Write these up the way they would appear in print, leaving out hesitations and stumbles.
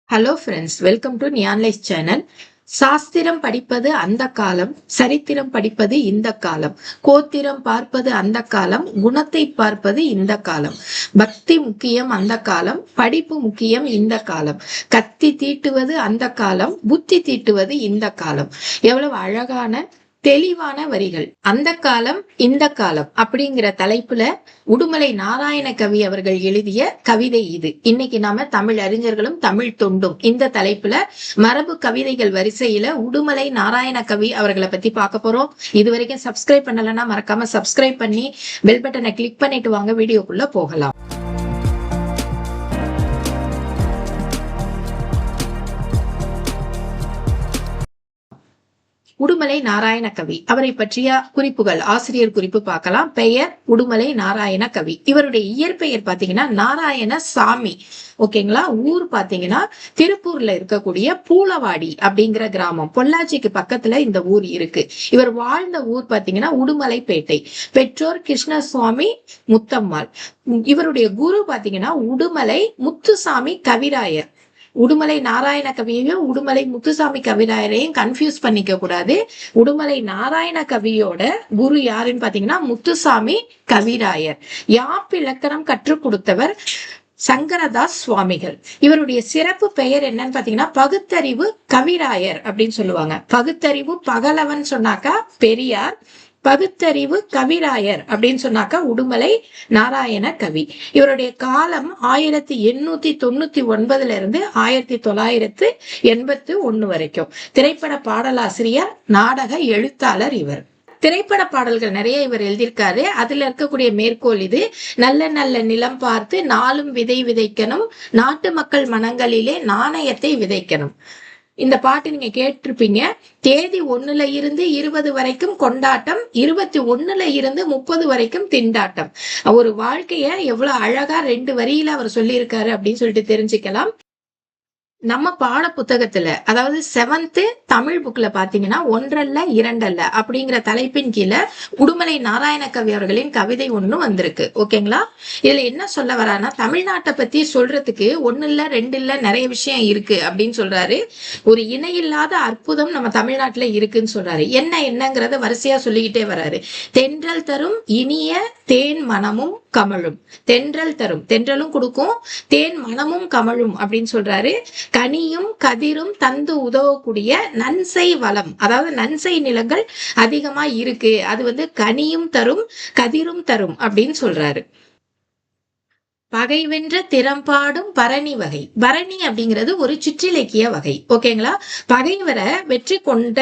Hello friends, welcome to neon life channel. சாஸ்திரம் படிப்பது அந்த காலம், சரித்திரம் படிப்பது இந்த காலம், கோத்திரம் பார்ப்பது அந்த காலம், குணத்தை பார்ப்பது இந்த காலம், பக்தி முக்கியம் அந்த காலம், படிப்பு முக்கியம் இந்த காலம், கத்தி தீட்டுவது அந்த காலம், புத்தி தீட்டுவது இந்த காலம். எவ்வளவு அழகான தெளிவான வரிகள். அந்த காலம் இந்த காலம் அப்படிங்கிற தலைப்புல உடுமலை நாராயண கவி அவர்கள் எழுதிய கவிதை இது. இன்னைக்கு நாம தமிழ் அறிஞர்களும் தமிழ் தொண்டும் இந்த தலைப்புல மரபு கவிதைகள் வரிசையில உடுமலை நாராயண கவி அவர்களை பத்தி பார்க்க போறோம். இது வரைக்கும் சப்ஸ்கிரைப் பண்ணலன்னா மறக்காம சப்ஸ்கிரைப் பண்ணி பெல் பட்டனை கிளிக் பண்ணிட்டு வாங்க, வீடியோக்குள்ள போகலாம். உடுமலை நாராயண கவி அவரை பற்றிய குறிப்புகள், ஆசிரியர் குறிப்பு பார்க்கலாம். பெயர் உடுமலை நாராயண கவி. இவருடைய இயற்பெயர் பாத்தீங்கன்னா நாராயண சாமி. ஓகேங்களா. ஊர் பாத்தீங்கன்னா திருப்பூர்ல இருக்கக்கூடிய பூலவாடி அப்படிங்கிற கிராமம், பொள்ளாச்சிக்கு பக்கத்துல இந்த ஊர் இருக்கு. இவர் வாழ்ந்த ஊர் பாத்தீங்கன்னா உடுமலைப்பேட்டை. பெற்றோர் கிருஷ்ணசுவாமி, முத்தம்மாள். இவருடைய குரு பாத்தீங்கன்னா உடுமலை முத்துசாமி கவிராயர். உடுமலை நாராயண கவியையும் உடுமலை முத்துசாமி கவிராயரையும் கன்ஃபியூஸ் பண்ணிக்க கூடாது. உடுமலை நாராயண கவியோட குரு யாருன்னு பாத்தீங்கன்னா முத்துசாமி கவிராயர். யாப்பிலக்கணம் கற்றுக் கொடுத்தவர் சங்கரதாஸ் சுவாமிகள். இவருடைய சிறப்பு பெயர் என்னன்னு பாத்தீங்கன்னா பகுத்தறிவு கவிராயர் அப்படின்னு சொல்லுவாங்க. பகுத்தறிவு பகலவன் சொன்னாக்கா பெரியார், பகுத்தறிவு கவிராயர் அப்படின்னு சொன்னாக்கா உடுமலை நாராயண கவி. இவருடைய காலம் 1899 இருந்து 1981 வரைக்கும். திரைப்பட பாடலாசிரியர், நாடக எழுத்தாளர். இவர் திரைப்பட பாடல்கள் நிறைய இவர் எழுதியிருக்காரு. அதுல இருக்கக்கூடிய மேற்கோள் இது: நல்ல நல்ல நிலம் பார்த்து நாளும் விதை விதைக்கணும், நாட்டு மக்கள் மனங்களிலே நாணயத்தை விதைக்கணும். இந்த பாட்டு நீங்க கேட்டிருப்பீங்க. தேதி 1ல இருந்து 20 வரைக்கும் கொண்டாட்டம், 21ல இருந்து 30 வரைக்கும் திண்டாட்டம். ஒரு வாழ்க்கைய எவ்வளவு அழகா 2 வரியில அவர் சொல்லியிருக்காரு அப்படின்னு சொல்லிட்டு தெரிஞ்சுக்கலாம். நம்ம பாட புத்தகத்துல, அதாவது 7th தமிழ் புக்ல பாத்தீங்கன்னா 1 2 அப்படிங்கிற தலைப்பின் கீழே உடுமலை நாராயண கவி அவர்களின் கவிதை ஒண்ணு வந்திருக்கு. ஓகேங்களா. இதுல என்ன சொல்ல வரானா, தமிழ்நாட்டை பத்தி சொல்றதுக்கு 1 2 நிறைய விஷயம் இருக்கு அப்படின்னு சொல்றாரு. ஒரு இணையில்லாத அற்புதம் நம்ம தமிழ்நாட்டுல இருக்குன்னு சொல்றாரு. என்னங்கிறத வரிசையா சொல்லிக்கிட்டே வராரு. தென்றல் தரும் இனிய தேன் மனமும் கமழும். தென்றல் தரும், தென்றலும் கொடுக்கும், தேன் மனமும் கமழும் அப்படின்னு சொல்றாரு. கனியும் கதிரும் தந்து உதவக்கூடிய நன்செய் வளம், அதாவது நன்செய் நிலங்கள் அதிகமா இருக்கு. அது கனியும் தரும் கதிரும் தரும் அப்படின்னு சொல்றாரு. பகை வென்ற திறம்பாடும் பரணி வகை. பரணி அப்படிங்கிறது ஒரு சிற்றிலக்கிய வகை. ஓகேங்களா. பகைவரை வெற்றி கொண்ட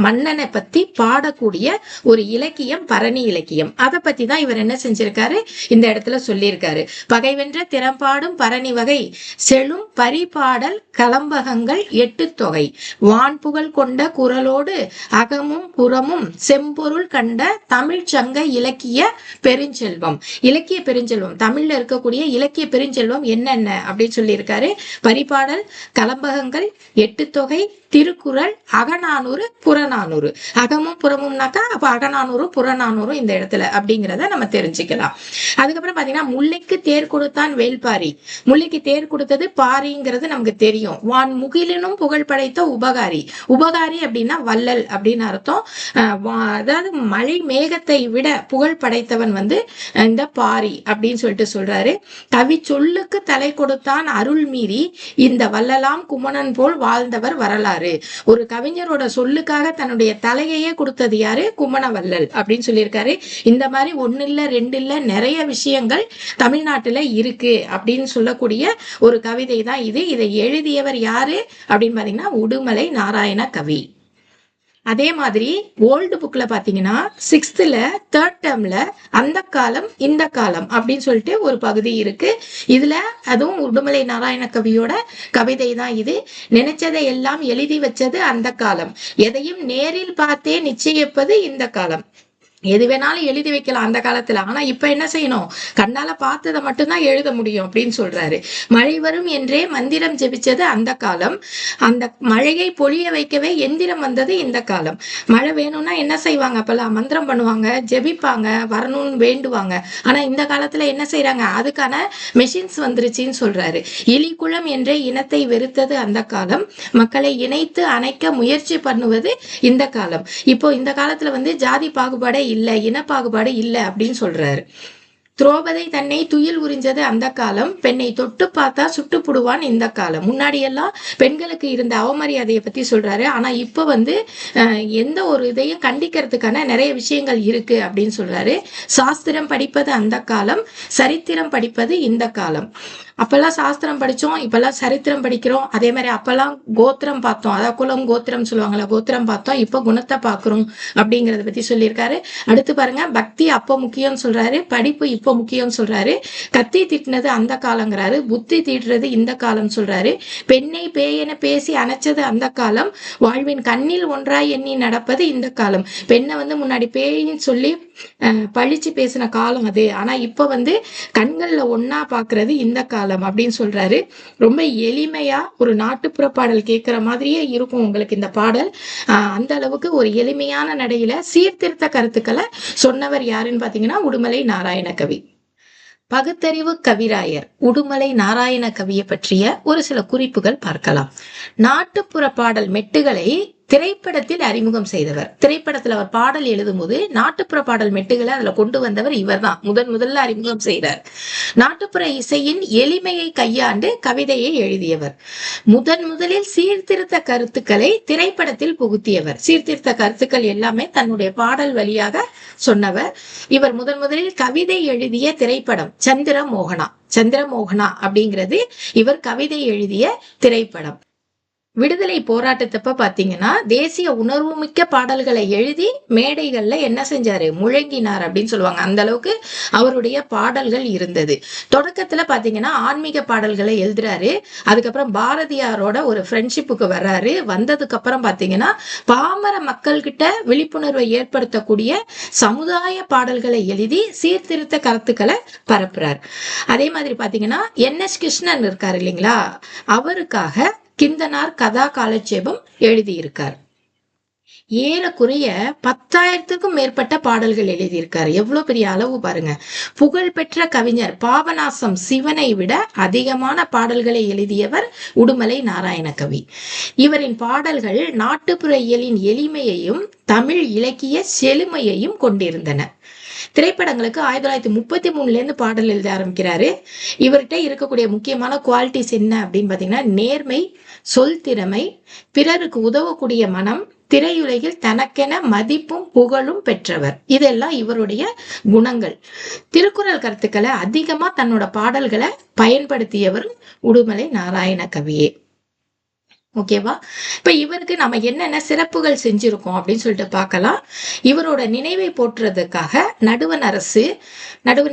மன்னனை பத்தி பாடக்கூடிய ஒரு இலக்கியம் பரணி இலக்கியம். அதை பத்தி தான் இவர் என்ன செஞ்சிருக்காரு, இந்த இடத்துல சொல்லியிருக்காரு. பகை வென்ற திறம்பாடும் பரணி வகை, செழும் பரிபாடல் கலம்பகங்கள் 8 தொகை, வான்புகழ் கொண்ட குரலோடு அகமும் புறமும் செம்பொருள் கண்ட தமிழ் சங்க இலக்கிய பெருஞ்செல்வம். இலக்கிய பெருஞ்செல்வம், தமிழ்ல இருக்கக்கூடிய இலக்கிய பெருஞ்செல்வம் என்னென்ன அப்படின்னு சொல்லியிருக்காரு. பரிபாடல், கலம்பகங்கள், 8 தொகை, திருக்குறள், அகநானூறு, புறநானூறு. அகமும் புறமும்னாக்கா அப்ப அகநானூறு புறநானூறு இந்த இடத்துல அப்படிங்கிறத நம்ம தெரிஞ்சுக்கலாம். அதுக்கப்புறம் பாத்தீங்கன்னா முல்லைக்கு தேர் கொடுத்தான் வேல்பாரி. முல்லைக்கு தேர் கொடுத்தது பாரிங்கிறது நமக்கு தெரியும். வான் முகிலினும் புகழ் படைத்த உபகாரி. உபகாரி அப்படின்னா வள்ளல் அப்படின்னு அர்த்தம். அதாவது மழை மேகத்தை விட புகழ் படைத்தவன் இந்த பாரி அப்படின்னு சொல்லிட்டு சொல்றாரு. கவி சொல்லுக்கு தலை கொடுத்தான் அருள் மீறி, இந்த வள்ளலாம் குமணன் போல் வாழ்ந்தவர் வரலாறு. ஒரு கவிஞரோட சொல்லுக்காக தன்னுடைய தலையையே கொடுத்தது யாரு, குமணவள்ளல் அப்படின்னு சொல்லியிருக்காரு. இந்த மாதிரி 1 இல்ல 2 இல்ல நிறைய விஷயங்கள் தமிழ்நாட்டுல இருக்கு அப்படின்னு சொல்லக்கூடிய ஒரு கவிதை தான் இது. இதை எழுதியவர் யாரு அப்படின்னு பாத்தீங்கன்னா உடுமலை நாராயண கவி. அதே மாதிரி ஓல்டு புக்ல பாத்தீங்கன்னா 6th 3rd டேர்ம்ல அந்த காலம் இந்த காலம் அப்படின்னு சொல்லிட்டு ஒரு பகுதி இருக்கு. இதுல அதுவும் உடுமலை நாராயண கவியோட கவிதை தான் இது. நினைச்சதை எல்லாம் எழுதி வச்சது அந்த காலம், எதையும் நேரில் பார்த்தே நிச்சயிப்பது இந்த காலம், எது வேணாலும் எழுதி வைக்கலாம் அந்த காலத்துல. ஆனா இப்ப என்ன செய்யணும்? கண்ணால பார்த்ததை மட்டும்தான் எழுத முடியும் அப்படின்னு சொல்றாரு. மழை வரும் என்றே மந்திரம் ஜெபிச்சது அந்த காலம். அந்த மழையை பொழிய வைக்கவே எந்திரம் வந்தது இந்த காலம். மழை வேணும்னா என்ன செய்வாங்க? அப்பெல்லாம் மந்திரம் பண்ணுவாங்க, ஜெபிப்பாங்க, வரணும்னு வேண்டுவாங்க. ஆனா இந்த காலத்துல என்ன செய்யறாங்க? அதுக்கான மெஷின்ஸ் வந்துருச்சுன்னு சொல்றாரு. இலிக்குளம் என்றே இனத்தை வெறுத்தது அந்த காலம். மக்களை இணைத்து அணைக்க முயற்சி பண்ணுவது இந்த காலம். இப்போ இந்த காலத்துல ஜாதி பாகுபாடே இல்ல, இன பாகுபாடு இல்ல அப்படின்னு சொல்றாரு. துரோபதை தன்னை துயில் உறிஞ்சது அந்த காலம். பெண்ணை தொட்டு பார்த்தா சுட்டு புடுவான் இந்த காலம். முன்னாடி எல்லாம் பெண்களுக்கு இருந்த அவமரியாதையை பத்தி சொல்றாரு. ஆனா இப்ப எந்த ஒரு இதையும் கண்டிக்கிறதுக்கான நிறைய விஷயங்கள் இருக்கு அப்படின்னு சொல்றாரு. சாஸ்திரம் படிப்பது அந்த காலம், சரித்திரம் படிப்பது இந்த காலம். அப்பெல்லாம் சாஸ்திரம் படிச்சோம், இப்பெல்லாம் சரித்திரம் படிக்கிறோம். அதே மாதிரி அப்பெல்லாம் கோத்திரம் பார்த்தோம், அதாவது குலம் கோத்திரம் சொல்லுவாங்கல்ல, கோத்திரம் பார்த்தோம். இப்ப குணத்தை பாக்குறோம் அப்படிங்கறத பத்தி சொல்லியிருக்காரு. அடுத்து பாருங்க, பக்தி அப்ப முக்கியம் சொல்றாரு, படிப்பு இப்ப முக்கியம் சொல்றாரு. கத்தி திட்டினது அந்த காலங்கிறாரு, புத்தி தீட்டுறது இந்த காலம் சொல்றாரு. பெண்ணை பேயென பேசி அணைச்சது அந்த காலம், வாழ்வின் கண்ணில் ஒன்றாய் எண்ணி நடப்பது இந்த காலம். பெண்ணை முன்னாடி பேயின்னு சொல்லி பழிச்சு பேசின காலம் அது. ஆனா இப்ப கண்கள்ல ஒன்னா பாக்குறது இந்த காலம் அப்படின்னு சொல்றாரு. ரொம்ப எளிமையா ஒரு நாட்டுப்புற பாடல் கேட்கிற மாதிரியே இருக்கும் உங்களுக்கு இந்த பாடல். அந்த அளவுக்கு ஒரு எளிமையான நடையில சீர்திருத்த கருத்துக்களை சொன்னவர் யாருன்னு பாத்தீங்கன்னா உடுமலை நாராயண கவி. பகுத்தறிவு கவிராயர் உடுமலை நாராயண கவியை பற்றிய ஒரு சில குறிப்புகள் பார்க்கலாம். நாட்டுப்புற பாடல் மெட்டுகளை திரைப்படத்தில் அறிமுகம் செய்தவர். திரைப்படத்துல அவர் பாடல் எழுதும் போது நாட்டுப்புற பாடல் மெட்டுகளை அதுல கொண்டு வந்தவர் இவர் தான் முதல்ல அறிமுகம் செய்தார். நாட்டுப்புற இசையின் எளிமையை கையாண்டு கவிதையை எழுதியவர். முதலில் சீர்திருத்த கருத்துக்களை திரைப்படத்தில் புகுத்தியவர். சீர்திருத்த கருத்துக்கள் எல்லாமே தன்னுடைய பாடல் வழியாக சொன்னவர். இவர் முதலில் கவிதை எழுதிய திரைப்படம் சந்திரமோகனா அப்படிங்கிறது இவர் கவிதை எழுதிய திரைப்படம். விடுதலை போராட்டத்தப்ப பாத்தீங்கன்னா தேசிய உணர்வுமிக்க பாடல்களை எழுதி மேடைகள்ல என்ன செஞ்சாரு? முழங்கினார் அப்படின்னு சொல்லுவாங்க. அந்த அளவுக்கு அவருடைய பாடல்கள் இருந்தது. தொடக்கத்துல பாத்தீங்கன்னா ஆன்மீக பாடல்களை எழுதுறாரு. அதுக்கப்புறம் பாரதியாரோட ஒரு ஃப்ரெண்ட்ஷிப்புக்கு வர்றாரு. வந்ததுக்கு அப்புறம் பாத்தீங்கன்னா பாமர மக்கள் கிட்ட விழிப்புணர்வை ஏற்படுத்தக்கூடிய சமுதாய பாடல்களை எழுதி சீர்திருத்த கருத்துக்களை பரப்புறார். அதே மாதிரி பாத்தீங்கன்னா NS கிருஷ்ணன் இருக்காரு இல்லைங்களா, அவருக்காக கிந்தனார் கதா காலட்சேபம் எழுதியிருக்கார். ஏறக்குறைய 10,000க்கும் மேற்பட்ட பாடல்கள் எழுதியிருக்காரு. எவ்வளவு பெரிய அளவு பாருங்க. புகழ்பெற்ற கவிஞர் பாபநாசம் சிவனை விட அதிகமான பாடல்களை எழுதியவர் உடுமலை நாராயண கவி. இவரின் பாடல்கள் நாட்டுப்புற இயலின் எளிமையையும் தமிழ் இலக்கிய செழுமையையும் கொண்டிருந்தன. திரைப்படங்களுக்கு 1933 இருந்து பாடல் எழுத ஆரம்பிக்கிறாரு. இவர்கிட்ட இருக்கக்கூடிய முக்கியமான குவாலிட்டிஸ் என்ன அப்படின்னு பாத்தீங்கன்னா நேர்மை, சொல் திறமை, பிறருக்கு உதவக்கூடிய மனம், திரையுலகில் தனக்கென மதிப்பும் புகழும் பெற்றவர். இதெல்லாம் இவருடைய குணங்கள். திருக்குறள் கருத்துக்களை அதிகமா தன்னோட பாடல்களை பயன்படுத்தியவர் உடுமலை நாராயண கவியே. ஓகேவா? இப்ப இவருக்கு நம்ம என்னென்ன சிறப்புகள் செஞ்சிருக்கோம் அப்படின்னு சொல்லிட்டு பார்க்கலாம். இவரோட நினைவை போற்றுறதுக்காக நடுவண்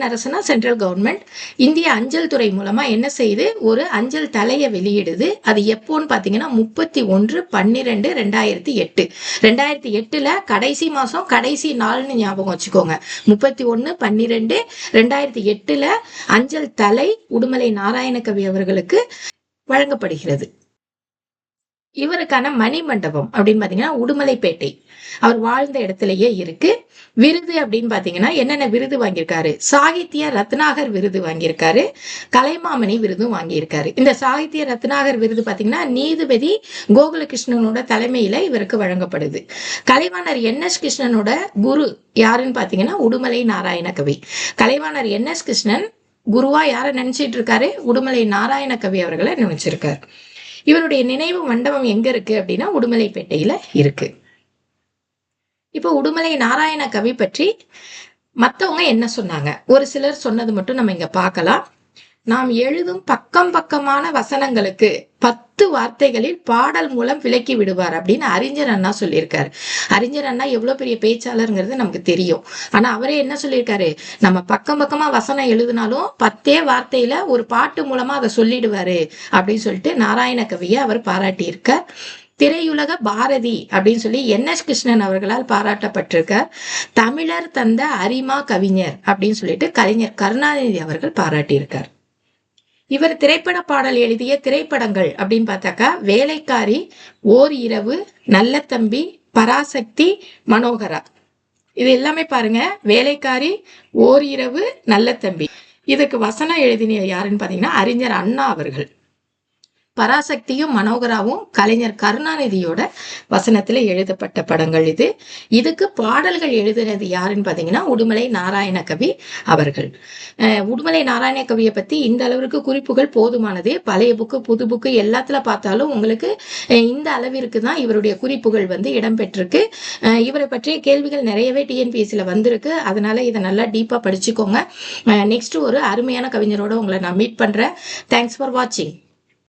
அரசுனா சென்ட்ரல் கவர்மெண்ட் இந்திய அஞ்சல் துறை மூலமா என்ன செய்யுது? ஒரு அஞ்சல் தலையை வெளியிடுது. அது எப்போன்னு பாத்தீங்கன்னா 31/12/2008. 2008 கடைசி மாசம் கடைசி நாள்னு ஞாபகம் வச்சுக்கோங்க. 31/12/2008 அஞ்சல் தலை உடுமலை நாராயண கவி அவர்களுக்கு வழங்கப்படுகிறது. இவருக்கான மணிமண்டபம் அப்படின்னு பாத்தீங்கன்னா உடுமலைப்பேட்டை அவர் வாழ்ந்த இடத்திலேயே இருக்கு. விருது அப்படின்னு பாத்தீங்கன்னா என்னென்ன விருது வாங்கியிருக்காரு? சாகித்ய ரத்னாகர் விருது வாங்கியிருக்காரு, கலைமாமணி விருதும் வாங்கியிருக்காரு. இந்த சாகித்ய ரத்னாகர் விருது பாத்தீங்கன்னா நீதிபதி கோகுலகிருஷ்ணனோட தலைமையில இவருக்கு வழங்கப்படுது. கலைவாணர் NS கிருஷ்ணனோட குரு யாருன்னு பாத்தீங்கன்னா உடுமலை நாராயண கவி. கலைவாணர் NS கிருஷ்ணன் குருவா யார நினைச்சிட்டு இருக்காரு? உடுமலை நாராயண கவி அவர்களை நினைச்சிருக்காரு. இவருடைய நினைவு மண்டபம் எங்க இருக்கு அப்படின்னா உடுமலைப்பேட்டையில இருக்கு. இப்போ உடுமலை நாராயண கவி பற்றி மத்தவங்க என்ன சொன்னாங்க? ஒரு சிலர் சொன்னது மட்டும் நம்ம இங்க பார்க்கலாம். நாம் எழுதும் பக்கமான வசனங்களுக்கு 10 வார்த்தைகளில் பாடல் மூலம் விளக்கி விடுவார் அப்படின்னு அறிஞர் அண்ணா சொல்லியிருக்காரு. அறிஞர் அண்ணா எவ்வளவு பெரிய பேச்சாளருங்கிறது நமக்கு தெரியும். ஆனா அவரே என்ன சொல்லியிருக்காரு? நம்ம பக்கமா வசனம் எழுதினாலும் 10 வார்த்தையில ஒரு பாட்டு மூலமா அதை சொல்லிடுவாரு அப்படின்னு சொல்லிட்டு நாராயண கவியை அவர் பாராட்டியிருக்கார். திரையுலக பாரதி அப்படின்னு சொல்லி NS கிருஷ்ணன் அவர்களால் பாராட்டப்பட்டிருக்கார். தமிழர் தந்த அரிமா கவிஞர் அப்படின்னு சொல்லிட்டு கலைஞர் கருணாநிதி அவர்கள் பாராட்டியிருக்கார். இவர் திரைப்பட பாடல் எழுதிய திரைப்படங்கள் அப்படின்னு பார்த்தாக்கா வேலைக்காரி, ஓர் இரவு, நல்ல தம்பி, பராசக்தி, மனோகரா. இது எல்லாமே பாருங்க, வேலைக்காரி, ஓர் இரவு, நல்ல தம்பி. இதுக்கு வசனம் எழுதின யாருன்னு பாத்தீங்கன்னா அறிஞர் அண்ணா அவர்கள். பராசக்தியும் மனோகராவும் கலைஞர் கருணாநிதியோட வசனத்துல எழுதப்பட்ட படங்கள் இது. இதுக்கு பாடல்கள் எழுதினது யாருன்னு பாத்தீங்கன்னா உடுமலை நாராயணகவி அவர்கள். உடுமலை நாராயணகவியை பத்தி இந்த அளவிற்கு குறிப்புகள் போதுமானது. பழைய புக்கு புது புக்கு எல்லாத்துல பார்த்தாலும் உங்களுக்கு இந்த அளவிற்கு தான் இவருடைய குறிப்புகள் இடம்பெற்றிருக்கு. இவரை பற்றிய கேள்விகள் நிறையவே TNPSCல வந்திருக்கு. அதனால இதை நல்லா டீப்பா படிச்சுக்கோங்க. நெக்ஸ்ட் ஒரு அருமையான கவிஞரோட உங்களை நான் மீட் பண்றேன். தேங்க்ஸ் ஃபார் வாட்சிங்.